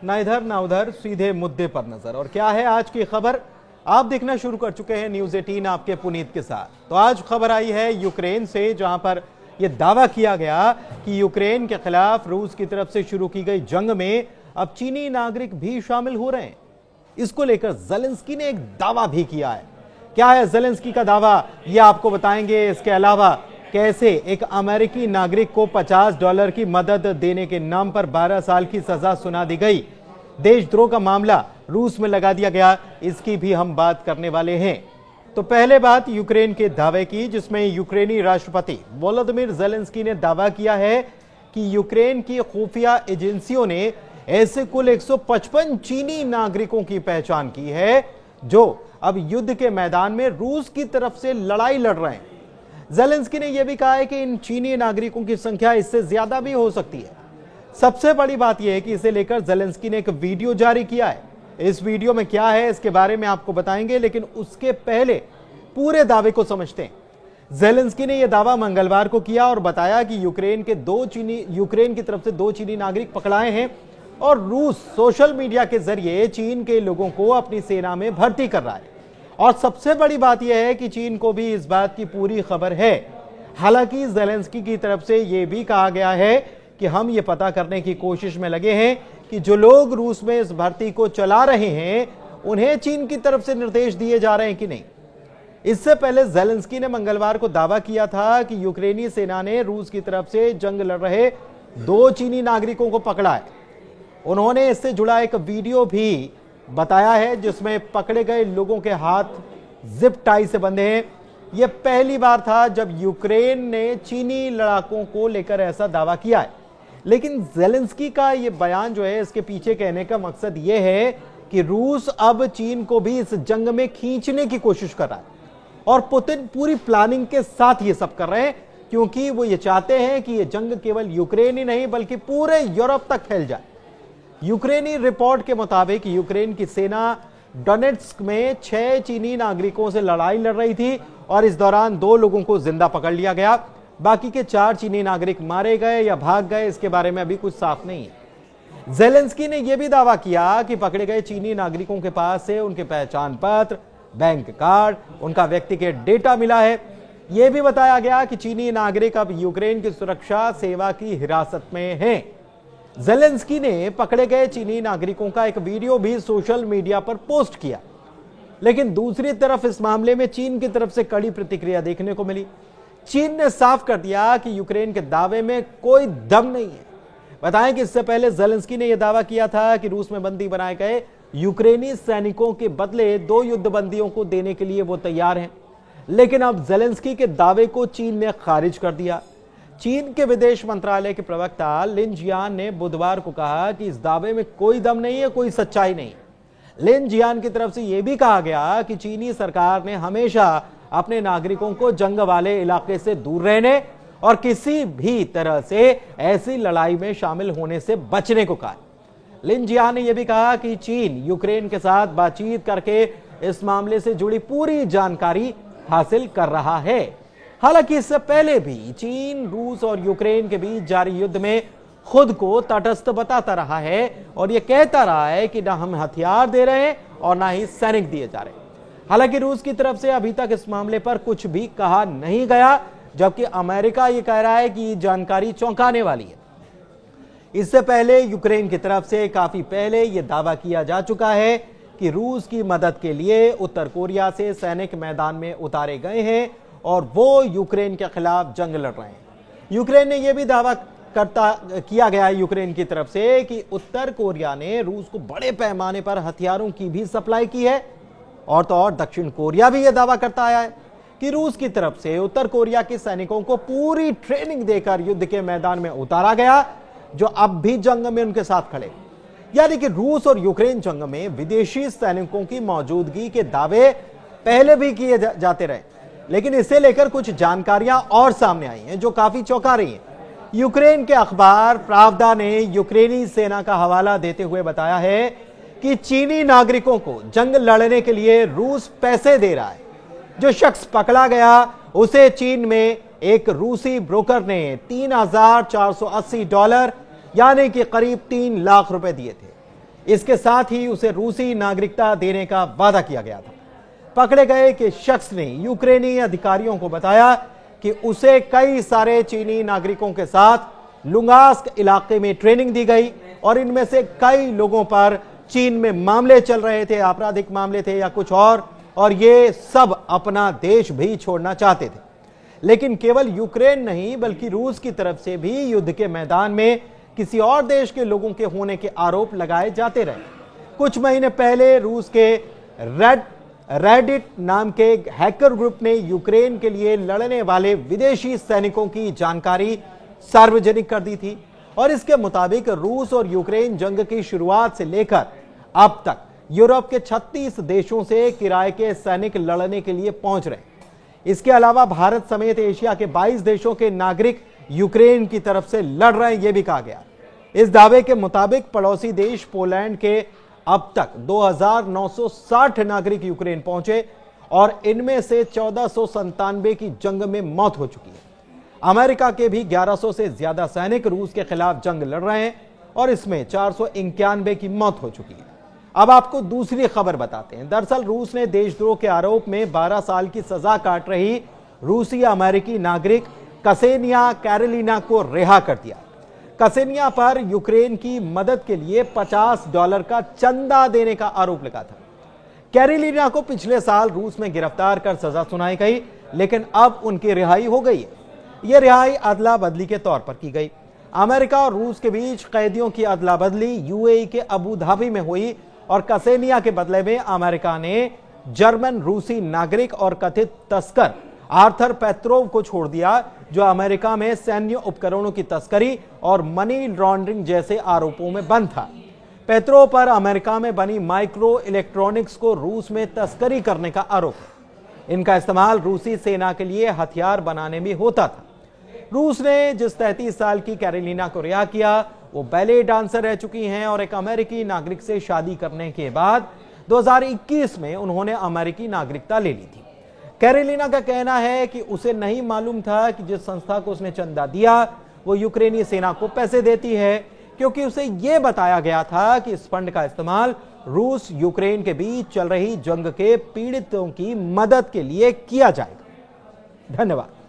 ना इधर ना उधर, सीधे मुद्दे पर नजर। और क्या है आज की खबर, आप देखना शुरू कर चुके हैं न्यूज 18 आपके पुनीत के साथ। तो आज खबर आई है यूक्रेन से, जहां पर यह दावा किया गया कि यूक्रेन के खिलाफ रूस की तरफ से शुरू की गई जंग में अब चीनी नागरिक भी शामिल हो रहे हैं। इसको लेकर ज़ेलेंस्की ने एक दावा भी किया है। क्या है ज़ेलेंस्की का दावा, यह आपको बताएंगे। इसके अलावा कैसे एक अमेरिकी नागरिक को $50 की मदद देने के नाम पर 12 साल की सजा सुना दी गई, देशद्रोह का मामला रूस में लगा दिया गया, इसकी भी हम बात करने वाले हैं। तो पहले बात यूक्रेन के दावे की, जिसमें यूक्रेनी राष्ट्रपति वोलोदिमीर ज़ेलेंस्की ने दावा किया है कि यूक्रेन की खुफिया एजेंसियों ने ऐसे कुल 155 चीनी नागरिकों की पहचान की है जो अब युद्ध के मैदान में रूस की तरफ से लड़ाई लड़ रहे हैं। ज़ेलेंस्की ने यह भी कहा है कि इन चीनी नागरिकों की संख्या इससे ज्यादा भी हो सकती है। सबसे बड़ी बात यह है कि इसे लेकर ज़ेलेंस्की ने एक वीडियो जारी किया है। इस वीडियो में क्या है इसके बारे में आपको बताएंगे, लेकिन उसके पहले पूरे दावे को समझते हैं। ज़ेलेंस्की ने यह दावा मंगलवार को किया और बताया कि यूक्रेन की तरफ से 2 चीनी नागरिक पकड़ाए हैं और रूस सोशल मीडिया के जरिए चीन के लोगों को अपनी सेना में भर्ती कर रहा है। और सबसे बड़ी बात यह है कि चीन को भी इस बात की पूरी खबर है। हालांकि ज़ेलेंस्की की तरफ से यह भी कहा गया है कि हम ये पता करने की कोशिश में लगे हैं कि जो लोग रूस में इस भर्ती को चला रहे हैं उन्हें चीन की तरफ से निर्देश दिए जा रहे हैं कि नहीं। इससे पहले ज़ेलेंस्की ने मंगलवार को दावा किया था कि यूक्रेनी सेना ने रूस की तरफ से जंग लड़ रहे 2 चीनी नागरिकों को पकड़ा है। उन्होंने इससे जुड़ा एक वीडियो भी बताया है जिसमें पकड़े गए लोगों के हाथ जिप टाई से बंधे हैं। यह पहली बार था जब यूक्रेन ने चीनी लड़ाकों को लेकर ऐसा दावा किया है। लेकिन ज़ेलेंस्की का यह बयान जो है, इसके पीछे कहने का मकसद यह है कि रूस अब चीन को भी इस जंग में खींचने की कोशिश कर रहा है और पुतिन पूरी प्लानिंग के साथ ये सब कर रहे हैं, क्योंकि वो ये चाहते हैं कि यह जंग केवल यूक्रेन ही नहीं बल्कि पूरे यूरोप तक फैल जाए। यूक्रेनी रिपोर्ट के मुताबिक यूक्रेन की सेना डोनेट्स्क में 6 चीनी नागरिकों से लड़ाई लड़ रही थी और इस दौरान 2 लोगों को जिंदा पकड़ लिया गया। बाकी के 4 चीनी नागरिक मारे गए या भाग गए, इसके बारे में अभी कुछ साफ नहीं है। ज़ेलेंस्की ने यह भी दावा किया कि पकड़े गए चीनी नागरिकों के पास से उनके पहचान पत्र, बैंक कार्ड, उनका व्यक्तिगत डेटा मिला है। यह भी बताया गया कि चीनी नागरिक अब यूक्रेन की सुरक्षा सेवा की हिरासत में हैं। ज़ेलेंस्की ने पकड़े गए चीनी नागरिकों का एक वीडियो भी सोशल मीडिया पर पोस्ट किया, लेकिन दूसरी तरफ इस मामले में चीन की तरफ से कड़ी प्रतिक्रिया देखने को मिली। चीन ने साफ कर दिया कि यूक्रेन के दावे में कोई दम नहीं है। बताएं कि इससे पहले ज़ेलेंस्की ने यह दावा किया था कि रूस में बंदी बनाए गए यूक्रेनी सैनिकों के बदले 2 युद्धबंदियों को देने के लिए वो तैयार हैं, लेकिन अब ज़ेलेंस्की के दावे को चीन ने खारिज कर दिया। चीन के विदेश मंत्रालय के प्रवक्ता लिन जियान ने बुधवार को कहा कि इस दावे में कोई दम नहीं है, कोई सच्चाई नहीं। लिन जियान की तरफ से यह भी कहा गया कि चीनी सरकार ने हमेशा अपने नागरिकों को जंग वाले इलाके से दूर रहने और किसी भी तरह से ऐसी लड़ाई में शामिल होने से बचने को कहा। लिन जियान ने यह भी कहा कि चीन यूक्रेन के साथ बातचीत करके इस मामले से जुड़ी पूरी जानकारी हासिल कर रहा है। हालांकि इससे पहले भी चीन रूस और यूक्रेन के बीच जारी युद्ध में खुद को तटस्थ बताता रहा है और यह कहता रहा है कि ना हम हथियार दे रहे हैं और ना ही सैनिक दिए जा रहे। हालांकि रूस की तरफ से अभी तक इस मामले पर कुछ भी कहा नहीं गया, जबकि अमेरिका यह कह रहा है कि ये जानकारी चौंकाने वाली है। इससे पहले यूक्रेन की तरफ से काफी पहले यह दावा किया जा चुका है कि रूस की मदद के लिए उत्तर कोरिया से सैनिक मैदान में उतारे गए हैं और वो यूक्रेन के खिलाफ जंग लड़ रहे हैं। यूक्रेन ने यह भी दावा किया गया है यूक्रेन की तरफ से कि उत्तर कोरिया ने रूस को बड़े पैमाने पर हथियारों की भी सप्लाई की है। और तो और दक्षिण कोरिया भी यह दावा करता आया है कि रूस की तरफ से उत्तर कोरिया के सैनिकों को पूरी ट्रेनिंग देकर युद्ध के मैदान में उतारा गया, जो अब भी जंग में उनके साथ खड़े। यानी कि रूस और यूक्रेन जंग में विदेशी सैनिकों की मौजूदगी के दावे पहले भी किए जाते रहे, लेकिन इसे लेकर कुछ जानकारियां और सामने आई हैं जो काफी चौंका रही हैं। यूक्रेन के अखबार प्रावदा ने यूक्रेनी सेना का हवाला देते हुए बताया है कि चीनी नागरिकों को जंग लड़ने के लिए रूस पैसे दे रहा है। जो शख्स पकड़ा गया उसे चीन में एक रूसी ब्रोकर ने $3,480 यानी कि करीब 3 लाख रुपए दिए थे। इसके साथ ही उसे रूसी नागरिकता देने का वादा किया गया था। पकड़े गए कि शख्स ने यूक्रेनी अधिकारियों को बताया कि उसे कई सारे चीनी नागरिकों के साथ लुगांस्क इलाके में ट्रेनिंग दी गई और इनमें से कई लोगों पर चीन में मामले चल रहे थे, आपराधिक मामले थे या कुछ और ये सब अपना देश भी छोड़ना चाहते थे। लेकिन केवल यूक्रेन नहीं बल्कि रूस की तरफ से भी युद्ध के मैदान में किसी और देश के लोगों के होने के आरोप लगाए जाते रहे। कुछ महीने पहले रूस के रेडिट नाम के हैकर ग्रुप ने यूक्रेन के लिए लड़ने वाले विदेशी सैनिकों की जानकारी सार्वजनिक कर दी थी और इसके मुताबिक रूस और यूक्रेन जंग की शुरुआत से लेकर अब तक यूरोप के 36 देशों से किराए के सैनिक लड़ने के लिए पहुंच रहे। इसके अलावा भारत समेत एशिया के 22 देशों के नागरिक यूक्रेन की तरफ से लड़ रहे हैं, यह भी कहा गया। इस दावे के मुताबिक पड़ोसी देश पोलैंड के अब तक 2960 नागरिक यूक्रेन पहुंचे और इनमें से 1497 की जंग में मौत हो चुकी है। अमेरिका के भी 1100 से ज्यादा सैनिक रूस के खिलाफ जंग लड़ रहे हैं और इसमें 491 की मौत हो चुकी है। अब आपको दूसरी खबर बताते हैं। दरअसल रूस ने देशद्रोह के आरोप में 12 साल की सजा काट रही रूसी अमेरिकी नागरिक कसेनिया कैरोलिना को रिहा कर दिया। कसेनिया पर यूक्रेन की मदद के लिए $50 का चंदा देने का आरोप लगा था। कैरोलिना को पिछले साल रूस में गिरफ्तार कर सजा सुनाई गई, लेकिन अब उनकी रिहाई हो गई है। यह रिहाई अदला बदली के तौर पर की गई। अमेरिका और रूस के बीच कैदियों की अदला बदली यूएई के अबू धाबी में हुई और कसेनिया के बदले में अमेरिका ने जर्मन रूसी नागरिक और कथित तस्कर आर्थर पेत्रोव को छोड़ दिया, जो अमेरिका में सैन्य उपकरणों की तस्करी और मनी लॉन्ड्रिंग जैसे आरोपों में बंद था। पेत्रोव पर अमेरिका में बनी माइक्रो इलेक्ट्रॉनिक्स को रूस में तस्करी करने का आरोप है। इनका इस्तेमाल रूसी सेना के लिए हथियार बनाने में होता था। रूस ने जिस 33 साल की कैरोलिना को रिहा किया, वो बैले डांसर रह चुकी हैं और एक अमेरिकी नागरिक से शादी करने के बाद 2021 में उन्होंने अमेरिकी नागरिकता ले ली थी। कैरोलिना का कहना है कि उसे नहीं मालूम था कि जिस संस्था को उसने चंदा दिया वो यूक्रेनी सेना को पैसे देती है, क्योंकि उसे यह बताया गया था कि इस फंड का इस्तेमाल रूस यूक्रेन के बीच चल रही जंग के पीड़ितों की मदद के लिए किया जाएगा। धन्यवाद।